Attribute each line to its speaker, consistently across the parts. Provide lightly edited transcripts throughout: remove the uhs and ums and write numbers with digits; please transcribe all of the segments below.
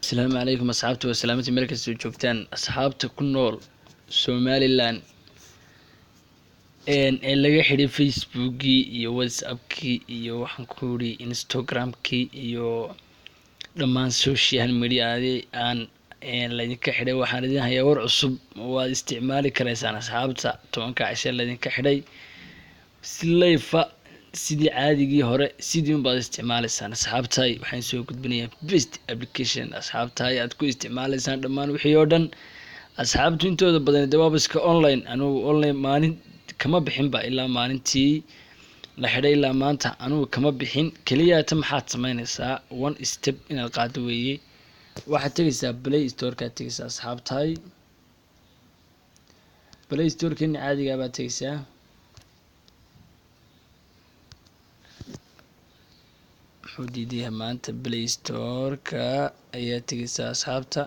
Speaker 1: السلام عليكم أصحابتي وسلامتي مركز joogtaan asxaabta ku nool Somaliland ee laga xidhay Facebook-gii iyo WhatsApp-kii iyo waxaan ku yiri Instagram-kii iyo dhammaan social media-adii aan laydinka xidhay waxaan idin hayaa war cusub oo aad isticmaali karaysaan asxaabta 10 cisho laydinka xidhay si live sidii caadigii hore sidii un baad isticmaalaysaan asxaabtay waxaan soo gudbinayaa best application asxaabtay aad ku isticmaalaysaan dhammaan wixii oo dhan asxaabtu intooda badan dawaabiska online anigu online maalin kama bixin ba ilaa maalintii la xidhay ilaa maanta anigu kama bixin kaliya ta maxaad sameynaysaa one step inaad qaado weeye waxaad tagaysaa Play Store-ka tagaysaa asxaabtay Play Store-ka caadiga baad tagaysaa xudidii maanta Play Store-ka ayaa tagaysaa asxaabta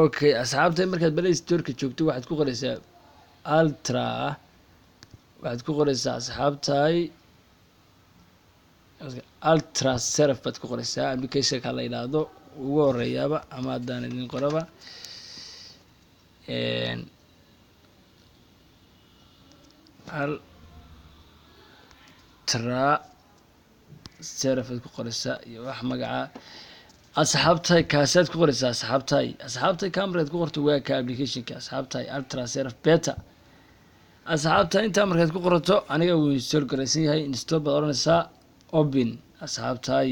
Speaker 1: okay asxaabta markaad Play Store-ka joogto waxaad ku qoraysaa ultra waxaad ku qoraysaa asxaabtay ultra surf baad ku qoraysaa application-ka la yiraahdo ugu horeeyaba ama hadaan idin qoraba ultra surf baad ku qoraysaa iyo wax magaca asxaabtay kaasaad ku qoraysaa asxaabtay camera ku qorto waa ka application-ka asxaabtay ultra surf beta asxaabtay inta markaad ku qorato aniga wuu install garaysan yahay install baad oranaysaa open asxaabtay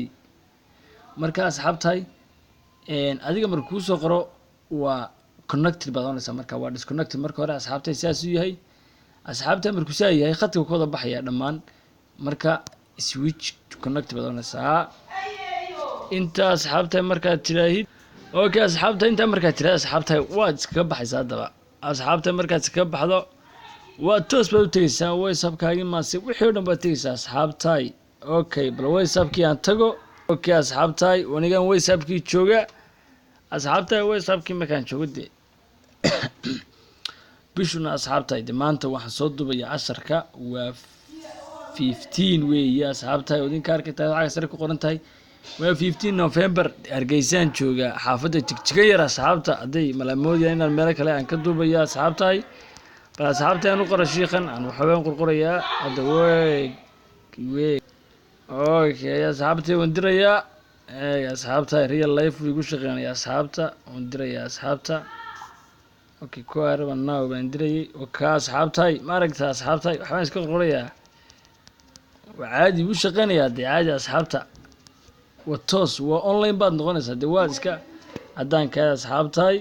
Speaker 1: marka asxaabtay adiga markuu soo qoro waa connected baad oranaysaa marka waa disconnected marka hore asxaabtay sidaas uu yahay asxaabtay markuu saa yahay khadka ku wada baxaya dhamaan marka switch to connect baad oranaysaa inta asxaabtay markaad tiraahid okay asxaabtay inta markaad tiraahid asxaabtay waad iskaga baxaysaa daba asxaabtay markaad iskaga baxdo waa toos baad u tagaysaa WhatsApp-kaagii maase wixii oo dhan baad tagaysaa asxaabtay okay bal WhatsApp-kii aan tago okay asxaabtay wanigan WhatsApp-kii jooga asxaabtay WhatsApp-kii markaan joogo de bishuna asxaabtay maanta waxaan soo duubaya casharka waa 15 weeye asxaabtay idin ka arkay lacag sare ku qoran tahay waa 15 November Hargeysaan jooga xaafadda Jigjiga yar asxaabta haday malamoodiyaan inaan meel kale aan ka duubaya asxaabtay bal asxaabtay aanu qoro sheekhan aan waxaan qorqorayaa hada way okay asxaabtay waan dirayaa asxaabtay real life igu shaqeynaya asxaabta waan dirayaa asxaabta okay ku arban now baan dirayay okay asxaabtay ma aragtaa asxaabtay waxaan iska qorqorayaa وعادي وش شقينيا دي عادي أصحابته والتوس وأونلاين بعد نغنيس دي واسكا عدان كذا أصحابتاي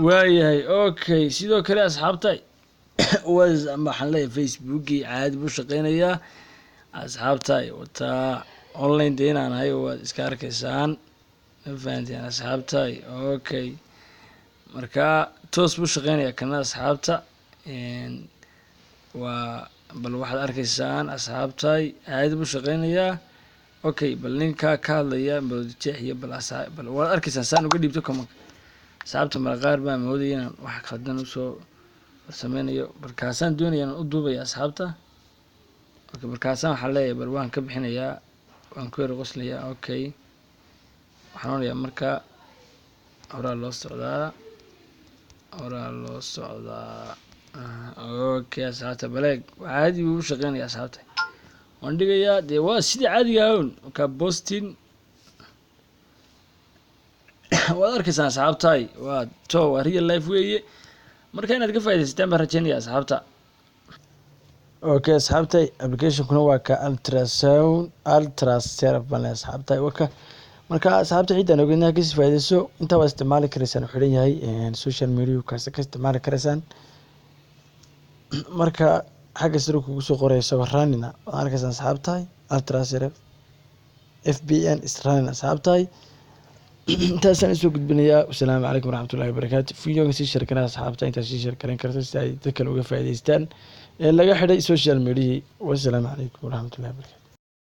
Speaker 1: وياي أوكي سيدو كذا أصحابتاي واز محلي فيسبوكي عادي وش شقينيا أصحابتاي وتا أونلاين دينا أنا هاي واسكار كيسان فهمتي أنا أصحابتاي أوكي مركا توس وش شقينيا كنا أصحابته bal waxaad arkaysaan asxaabtay aad u shaqeynaya okay bal ninka ka hadlaya mawduuciya bal waad arkaysaan saan uga dhibto comment asxaabta marqaar baa moodayeen wax qadan u soo sameynayo barkaasaan doonayaan u duubaya asxaabta okay barkaasaan waxa leeyahay bal waan ka bixinayaa waan ku yar qoslayaa okay waxaan onayaa marka hore loo socdaa okay asxaabta baleeg caadi uu shaqeynaya asxaabta waan dhigayaa de waa sidii caadiga ahayn ka posting waad arkaysaa asxaabtay waa to real life weeye marka inaad ka faa'iidaystaan baan rajaynaya asxaabta okay asxaabtay application-kuna waa ka ultra surf baan asxaabtay waka marka asxaabta cidaan ogeynaa ka faa'iidayso inta waa isticmaali karaysaan u xiran yahay social media ka isticmaali karaysaan marka xagga sare kugu soo qorayso waraanina waan arkaysan asxaabtay ultra surf FBN Israel asxaabtay intaasaan soo gudbinayaa assalaamu calaykum waraxmatullaahi wabarakaatuh video-ga si share kana asxaabta inta si share garan karto si ay dadka uga faa'iideystaan ee laga xidhay social media wassalaamu calaykum waraxmatullaahi wabarakaatuh